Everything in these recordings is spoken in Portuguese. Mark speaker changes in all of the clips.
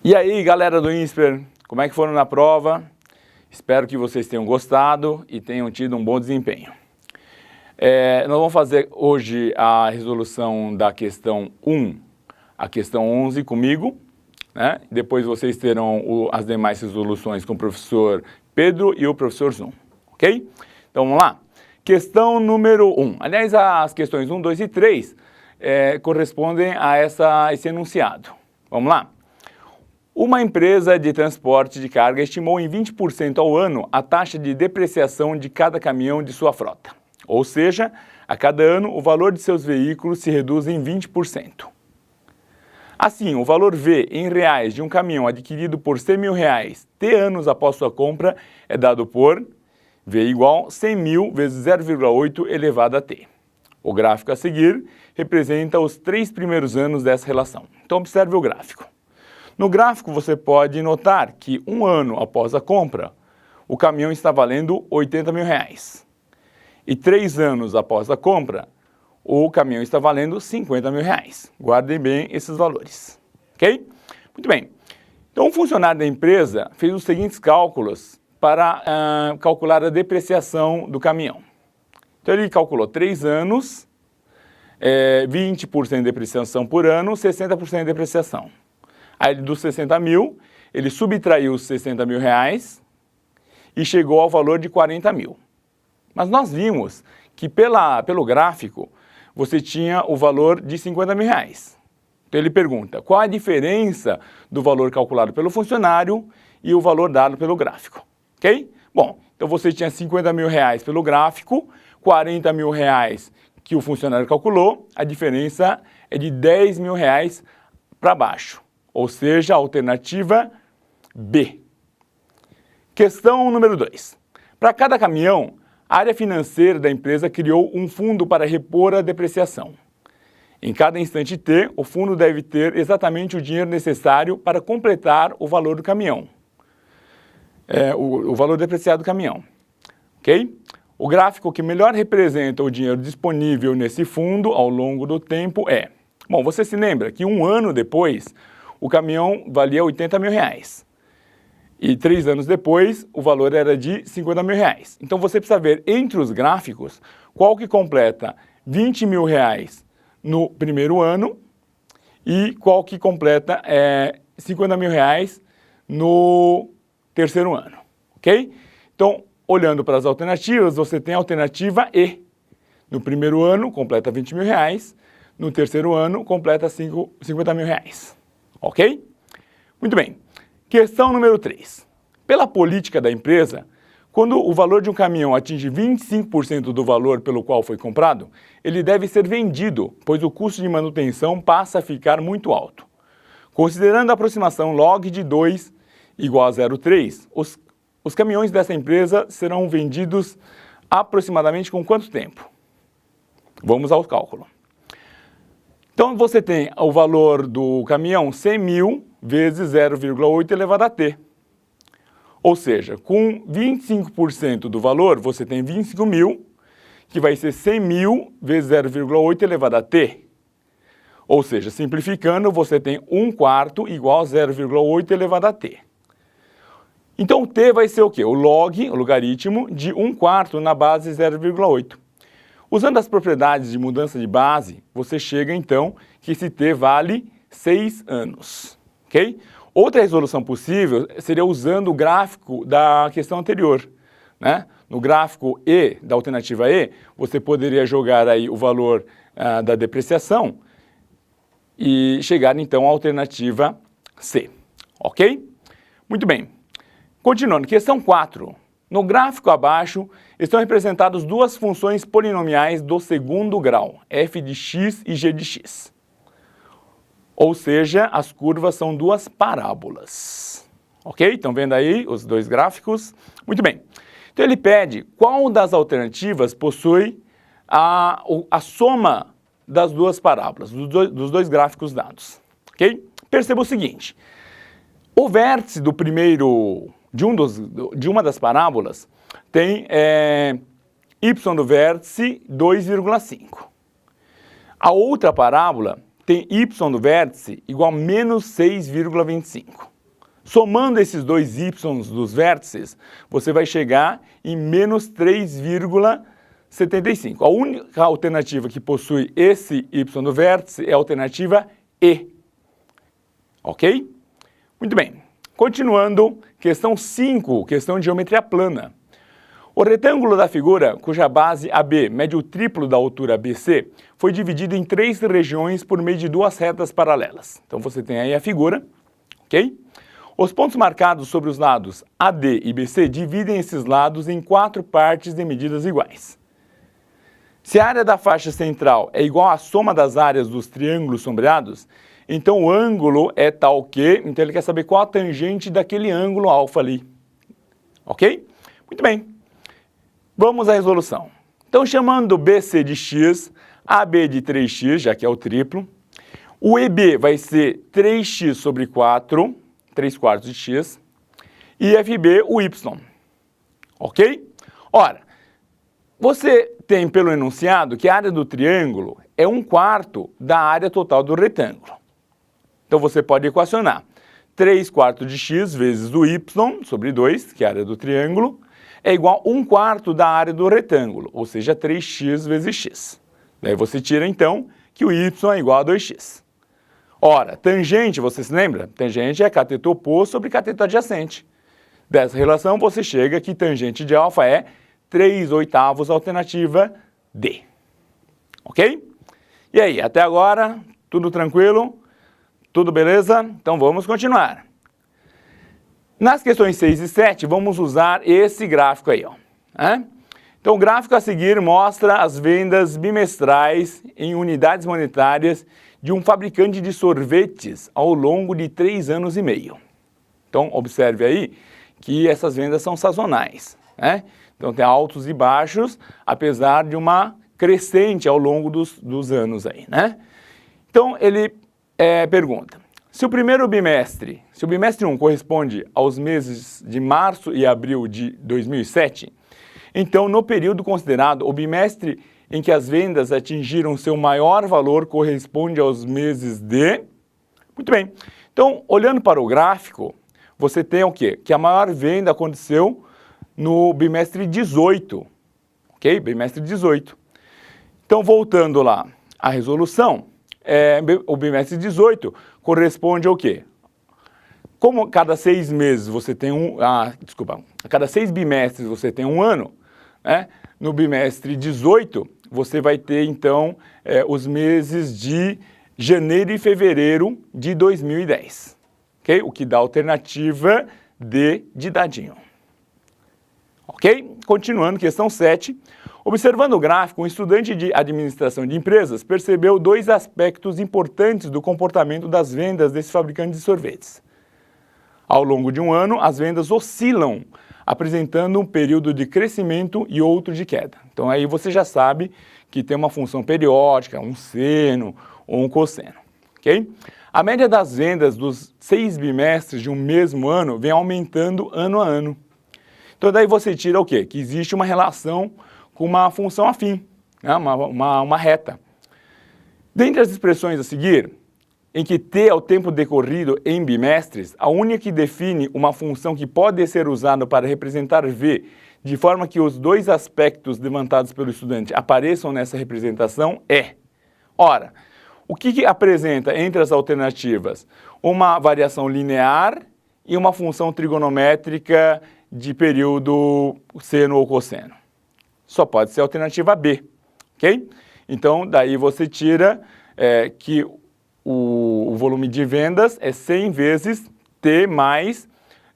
Speaker 1: E aí, galera do INSPER, como é que foram na prova? Espero que vocês tenham gostado e tenham tido um bom desempenho. Nós vamos fazer hoje a resolução da questão 1, a questão 11 comigo, né? Depois vocês terão as demais resoluções com o professor Pedro e o professor Zoom, ok? Então vamos lá. Questão número 1. Aliás, as questões 1, 2 e 3 correspondem a esse enunciado. Vamos lá. Uma empresa de transporte de carga estimou em 20% ao ano a taxa de depreciação de cada caminhão de sua frota. Ou seja, a cada ano o valor de seus veículos se reduz em 20%. Assim, o valor V em reais de um caminhão adquirido por R$100.000 T anos após sua compra é dado por V igual 100.000 vezes 0,8 elevado a T. O gráfico a seguir representa os 3 primeiros anos dessa relação. Então observe o gráfico. No gráfico você pode notar que um ano após a compra, o caminhão está valendo R$80.000. E 3 anos após a compra, o caminhão está valendo R$50.000. Guardem bem esses valores, ok? Muito bem. Então o funcionário da empresa fez os seguintes cálculos para calcular a depreciação do caminhão. Então ele calculou 3 anos, 20% de depreciação por ano, 60% de depreciação. Aí dos 60.000, ele subtraiu os R$60.000 e chegou ao valor de 40.000. Mas nós vimos que pelo gráfico, você tinha o valor de R$50.000. Então ele pergunta, qual a diferença do valor calculado pelo funcionário e o valor dado pelo gráfico, ok? Bom, então você tinha R$50.000 pelo gráfico, R$40.000 que o funcionário calculou, a diferença é de R$10.000 para baixo. Ou seja, a alternativa B. Questão número 2. Para cada caminhão, a área financeira da empresa criou um fundo para repor a depreciação. Em cada instante T, o fundo deve ter exatamente o dinheiro necessário para completar o valor do caminhão. O valor depreciado do caminhão. Ok? O gráfico que melhor representa o dinheiro disponível nesse fundo ao longo do tempo é... Bom, você se lembra que um ano depois, o caminhão valia R$80.000. E 3 anos depois, o valor era de R$50.000. Então você precisa ver entre os gráficos qual que completa R$20.000 no primeiro ano e qual que completa R$50.000 no terceiro ano, ok? Então, olhando para as alternativas, você tem a alternativa E. No primeiro ano, completa R$20.000, no terceiro ano, completa R$50.000. Ok? Muito bem. Questão número 3. Pela política da empresa, quando o valor de um caminhão atinge 25% do valor pelo qual foi comprado, ele deve ser vendido, pois o custo de manutenção passa a ficar muito alto. Considerando a aproximação log de 2 igual a 0,3, os caminhões dessa empresa serão vendidos aproximadamente com quanto tempo? Vamos ao cálculo. Então, você tem o valor do caminhão 100.000 vezes 0,8 elevado a T. Ou seja, com 25% do valor, você tem 25.000, que vai ser 100.000 vezes 0,8 elevado a T. Ou seja, simplificando, você tem 1/4 igual a 0,8 elevado a T. Então, o T vai ser o quê? O logaritmo de 1/4 na base 0,8. Usando as propriedades de mudança de base, você chega então que esse T vale 6 anos, ok? Outra resolução possível seria usando o gráfico da questão anterior, né? No gráfico E, da alternativa E, você poderia jogar aí o valor da depreciação e chegar então à alternativa C, ok? Muito bem. Continuando, questão 4. No gráfico abaixo estão representadas duas funções polinomiais do segundo grau, f de x e g de x. Ou seja, as curvas são duas parábolas. Ok? Estão vendo aí os dois gráficos? Muito bem. Então ele pede qual das alternativas possui a soma das duas parábolas, dos dois gráficos dados. Ok? Perceba o seguinte, o vértice do primeiro... De uma das parábolas, tem y do vértice 2,5. A outra parábola tem y do vértice igual a menos 6,25. Somando esses dois y dos vértices, você vai chegar em menos 3,75. A única alternativa que possui esse y do vértice é a alternativa E. Ok? Muito bem. Continuando, questão 5, questão de geometria plana. O retângulo da figura, cuja base AB mede o triplo da altura BC, foi dividido em 3 regiões por meio de 2 retas paralelas. Então você tem aí a figura, ok? Os pontos marcados sobre os lados AD e BC dividem esses lados em 4 partes de medidas iguais. Se a área da faixa central é igual à soma das áreas dos triângulos sombreados, então o ângulo é tal que, então ele quer saber qual a tangente daquele ângulo alfa ali. Ok? Muito bem. Vamos à resolução. Então, chamando BC de x, AB de 3x, já que é o triplo, o EB vai ser 3x sobre 4, 3 quartos de x, e FB o y. Ok? Ora, você tem pelo enunciado que a área do triângulo é 1/4 da área total do retângulo. Então, você pode equacionar 3 quartos de x vezes o y sobre 2, que é a área do triângulo, é igual a 1/4 da área do retângulo, ou seja, 3x vezes x. Daí você tira, então, que o y é igual a 2x. Ora, tangente, você se lembra? Tangente é cateto oposto sobre cateto adjacente. Dessa relação, você chega que tangente de alfa é 3/8, alternativa D. Ok? E aí, até agora, tudo tranquilo? Tudo beleza? Então vamos continuar. Nas questões 6 e 7, vamos usar esse gráfico aí, ó. Então, o gráfico a seguir mostra as vendas bimestrais em unidades monetárias de um fabricante de sorvetes ao longo de 3 anos e meio. Então, observe aí que essas vendas são sazonais, né? Então, tem altos e baixos, apesar de uma crescente ao longo dos anos aí, né? Então, ele pergunta. Se o bimestre 1 corresponde aos meses de março e abril de 2007, então, no período considerado, o bimestre em que as vendas atingiram seu maior valor corresponde aos meses de... Muito bem. Então, olhando para o gráfico, você tem o quê? Que a maior venda aconteceu no bimestre 18, ok? Bimestre 18. Então, voltando lá à resolução, o bimestre 18 corresponde ao quê? Como cada 6 meses você tem a cada 6 bimestres você tem um ano, né? No bimestre 18 você vai ter então os meses de janeiro e fevereiro de 2010, ok? O que dá a alternativa D de dadinho. Ok? Continuando, questão 7. Observando o gráfico, um estudante de administração de empresas percebeu 2 aspectos importantes do comportamento das vendas desse fabricante de sorvetes. Ao longo de um ano, as vendas oscilam, apresentando um período de crescimento e outro de queda. Então aí você já sabe que tem uma função periódica, um seno ou um cosseno. Ok? A média das vendas dos 6 bimestres de um mesmo ano vem aumentando ano a ano. Então daí você tira o quê? Que existe uma relação com uma função afim, né? uma reta. Dentre as expressões a seguir, em que T é o tempo decorrido em bimestres, a única que define uma função que pode ser usada para representar V, de forma que os 2 aspectos levantados pelo estudante apareçam nessa representação é... Ora, o que apresenta entre as alternativas? Uma variação linear e uma função trigonométrica de período seno ou cosseno. Só pode ser a alternativa B, ok? Então, daí você tira que o volume de vendas é 100 vezes T mais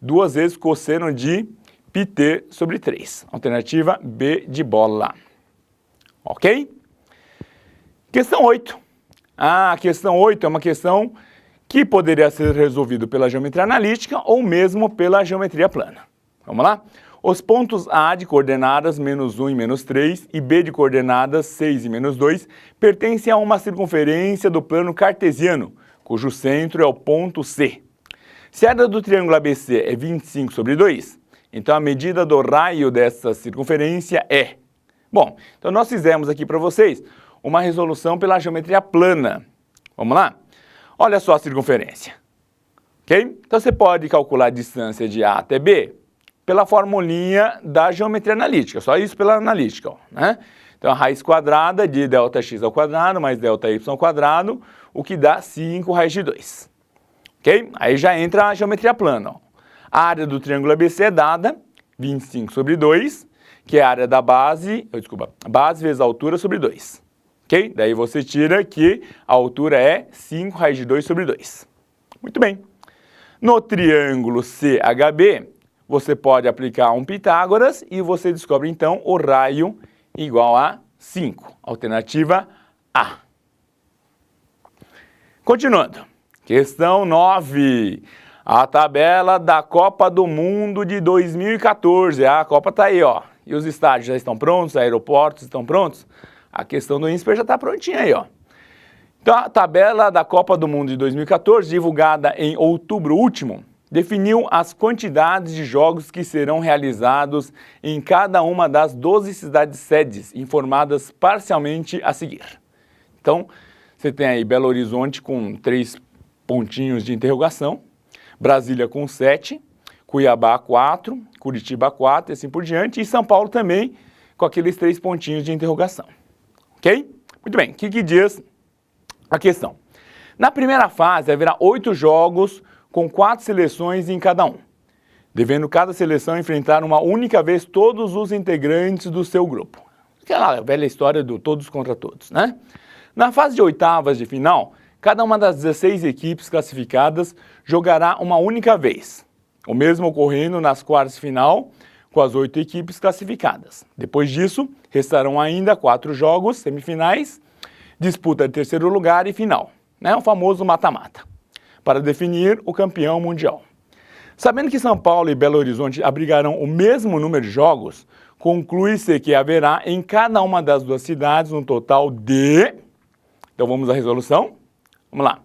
Speaker 1: 2 vezes cosseno de πt sobre 3. Alternativa B de bola. Ok? Questão 8. A questão 8 é uma questão que poderia ser resolvida pela geometria analítica ou mesmo pela geometria plana. Vamos lá? Os pontos A de coordenadas -1 e -3 e B de coordenadas 6 e -2 pertencem a uma circunferência do plano cartesiano, cujo centro é o ponto C. Se a área do triângulo ABC é 25 sobre 2, então a medida do raio dessa circunferência é... Bom, então nós fizemos aqui para vocês uma resolução pela geometria plana. Vamos lá? Olha só a circunferência. ok? Então você pode calcular a distância de A até B pela formulinha da geometria analítica, só isso pela analítica, ó, né? Então a raiz quadrada de ΔX ao quadrado mais ΔY ao quadrado, o que dá 5 raiz de 2. Ok? Aí já entra a geometria plana, ó. A área do triângulo ABC é dada 25 sobre 2, que é a área da base, base vezes a altura sobre 2. Ok? Daí você tira que a altura é 5 raiz de 2 sobre 2. Muito bem. No triângulo CHB, você pode aplicar um Pitágoras e você descobre então o raio igual a 5. Alternativa A. Continuando. Questão 9. A tabela da Copa do Mundo de 2014. A Copa está aí, ó. E os estádios já estão prontos, os aeroportos estão prontos. A questão do INSPER já está prontinha aí, ó. Então, a tabela da Copa do Mundo de 2014, divulgada em outubro último, definiu as quantidades de jogos que serão realizados em cada uma das 12 cidades sedes, informadas parcialmente a seguir. Então, você tem aí Belo Horizonte com 3 pontinhos de interrogação, Brasília com 7, Cuiabá 4, Curitiba 4 e assim por diante, e São Paulo também com aqueles 3 pontinhos de interrogação. Ok? Muito bem, o que diz a questão? Na primeira fase haverá 8 jogos com 4 seleções em cada um, devendo cada seleção enfrentar uma única vez todos os integrantes do seu grupo. Aquela velha história do todos contra todos, né? Na fase de oitavas de final, cada uma das 16 equipes classificadas jogará uma única vez, o mesmo ocorrendo nas quartas de final com as 8 equipes classificadas. Depois disso, restarão ainda 4 jogos semifinais, disputa de terceiro lugar e final, né? O famoso mata-mata, para definir o campeão mundial. Sabendo que São Paulo e Belo Horizonte abrigarão o mesmo número de jogos, conclui-se que haverá em cada uma das duas cidades um total de... Então vamos à resolução? Vamos lá.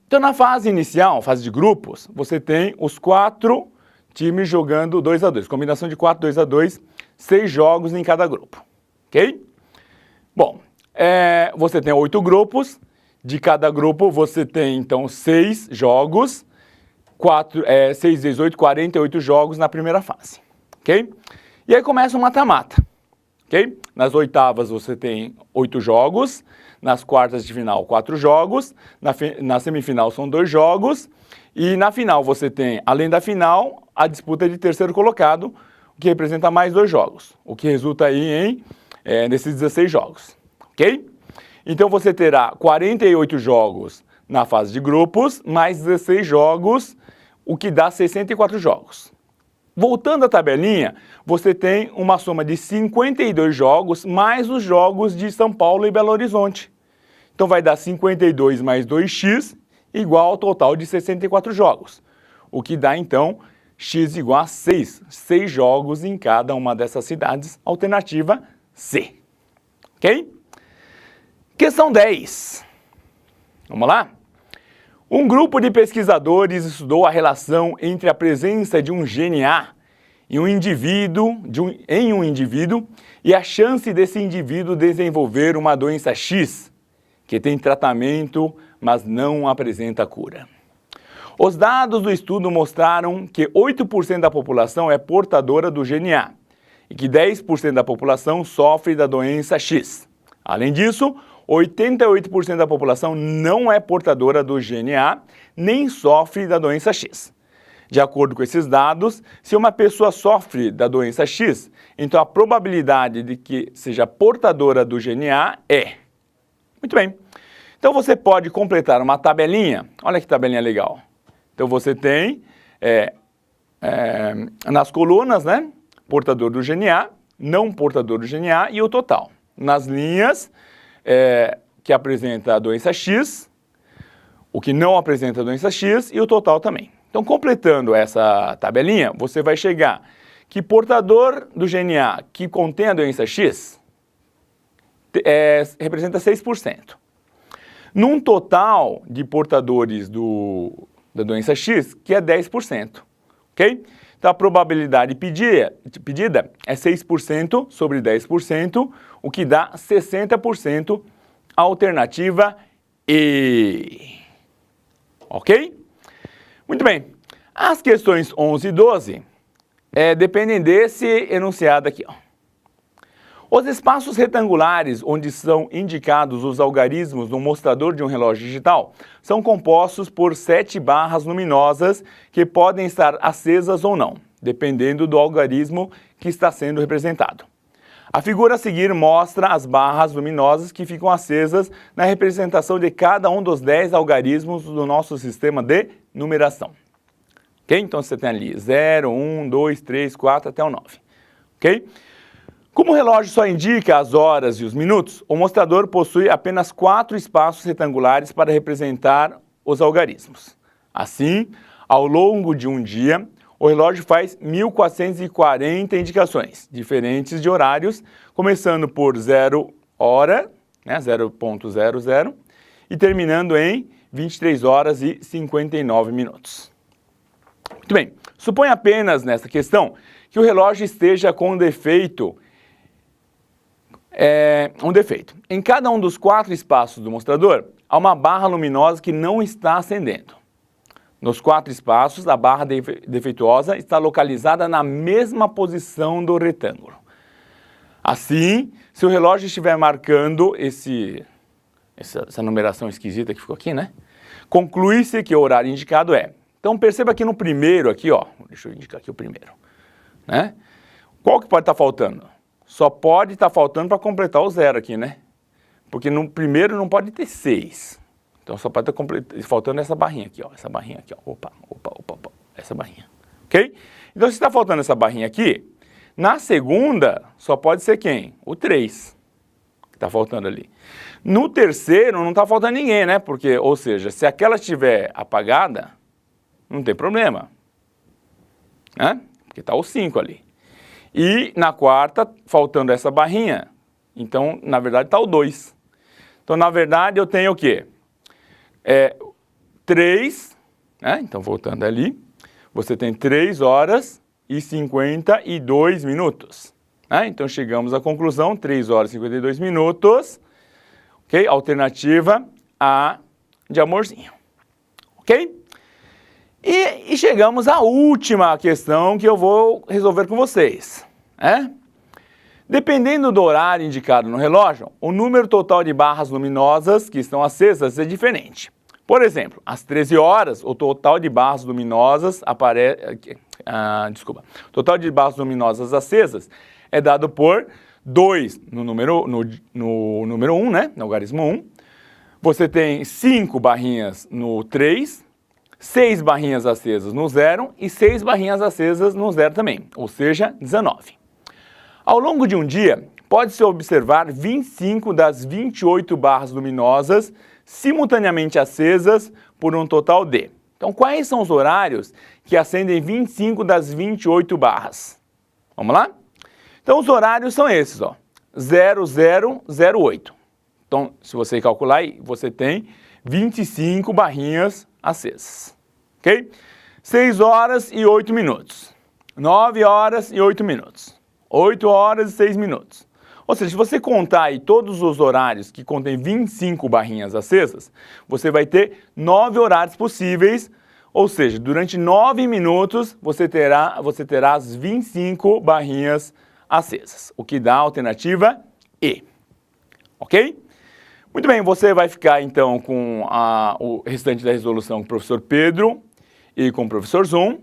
Speaker 1: Então na fase inicial, fase de grupos, você tem os 4 times jogando 2 a 2, combinação de 4, 2 a 2, 6 jogos em cada grupo, ok? Bom, você tem 8 grupos, de cada grupo você tem então 6 jogos, 6 vezes 8, 48 jogos na primeira fase, ok? E aí começa o mata-mata, ok? Nas oitavas você tem 8 jogos, nas quartas de final 4 jogos, na semifinal são 2 jogos, e na final você tem, além da final, a disputa de terceiro colocado, o que representa mais 2 jogos, o que resulta aí nesses 16 jogos, ok? Então você terá 48 jogos na fase de grupos, mais 16 jogos, o que dá 64 jogos. Voltando à tabelinha, você tem uma soma de 52 jogos, mais os jogos de São Paulo e Belo Horizonte. Então vai dar 52 mais 2x igual ao total de 64 jogos, o que dá então x igual a 6. 6 jogos em cada uma dessas cidades, alternativa C. Ok? Questão 10. Vamos lá? Um grupo de pesquisadores estudou a relação entre a presença de um gene A em um indivíduo e a chance desse indivíduo desenvolver uma doença X, que tem tratamento, mas não apresenta cura. Os dados do estudo mostraram que 8% da população é portadora do gene A e que 10% da população sofre da doença X. Além disso, 88% da população não é portadora do gene A, nem sofre da doença X. De acordo com esses dados, se uma pessoa sofre da doença X, então a probabilidade de que seja portadora do gene A é... Muito bem. Então você pode completar uma tabelinha. Olha que tabelinha legal. Então você tem nas colunas, né? Portador do gene A, não portador do gene A e o total. Nas linhas... que apresenta a doença X, o que não apresenta a doença X e o total também. Então, completando essa tabelinha, você vai chegar que portador do gene A que contém a doença X representa 6%. Num total de portadores da doença X, que é 10%. Ok? Então, a probabilidade pedida é 6% sobre 10%, o que dá 60%, alternativa E. Ok? Muito bem. As questões 11 e 12 dependem desse enunciado aqui, ó. Os espaços retangulares onde são indicados os algarismos no mostrador de um relógio digital são compostos por 7 barras luminosas que podem estar acesas ou não, dependendo do algarismo que está sendo representado. A figura a seguir mostra as barras luminosas que ficam acesas na representação de cada um dos 10 algarismos do nosso sistema de numeração. Ok? Então você tem ali 0, 1, 2, 3, 4 até o 9. Ok? Como o relógio só indica as horas e os minutos, o mostrador possui apenas 4 espaços retangulares para representar os algarismos. Assim, ao longo de um dia, o relógio faz 1.440 indicações diferentes de horários, começando por 0 hora, 0.00, e terminando em 23 horas e 59 minutos. Muito bem, suponha apenas nessa questão que o relógio esteja com um defeito. Em cada um dos 4 espaços do mostrador, há uma barra luminosa que não está acendendo. Nos 4 espaços, a barra defeituosa está localizada na mesma posição do retângulo. Assim, se o relógio estiver marcando essa numeração esquisita que ficou aqui, né? Conclui-se que o horário indicado é. Então perceba que no primeiro aqui, ó, deixa eu indicar aqui o primeiro, né? Qual que pode estar faltando? Só pode estar faltando para completar o 0 aqui, né? Porque no primeiro não pode ter 6. Então só pode estar faltando essa barrinha aqui, ó. Essa barrinha aqui, ó. Opa. Essa barrinha. Ok? Então se está faltando essa barrinha aqui, na segunda só pode ser quem? O 3. Que está faltando ali. No terceiro não está faltando ninguém, né? Porque, ou seja, se aquela estiver apagada, não tem problema. Né? Porque está o 5 ali. E na quarta, faltando essa barrinha, então, na verdade, está o 2. Então, na verdade, eu tenho o quê? 3, né? Então, voltando ali, você tem 3 horas e 52 minutos. Né? Então, chegamos à conclusão, 3 horas e 52 minutos. Ok? Alternativa A de amorzinho. Ok? E chegamos à última questão que eu vou resolver com vocês. Dependendo do horário indicado no relógio, o número total de barras luminosas que estão acesas é diferente. Por exemplo, às 13 horas, o total de barras luminosas total de barras luminosas acesas é dado por 2 no número 1, né? No algarismo 1. Você tem 5 barrinhas no 3, 6 barrinhas acesas no 0 e 6 barrinhas acesas no 0 também, ou seja, 19. Ao longo de um dia, pode-se observar 25 das 28 barras luminosas simultaneamente acesas por um total de. Então, quais são os horários que acendem 25 das 28 barras? Vamos lá? Então, os horários são esses, ó, 0008. Então, se você calcular aí, você tem 25 barrinhas acesas. Ok? 6 horas e 8 minutos. 9 horas e 8 minutos. 8 horas e 6 minutos. Ou seja, se você contar aí todos os horários que contêm 25 barrinhas acesas, você vai ter 9 horários possíveis, ou seja, durante 9 minutos você terá as 25 barrinhas acesas, o que dá a alternativa E. Ok? Muito bem, você vai ficar então com o restante da resolução com o professor Pedro e com o professor Zoom.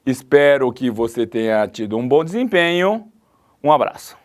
Speaker 1: Espero que você tenha tido um bom desempenho. Um abraço.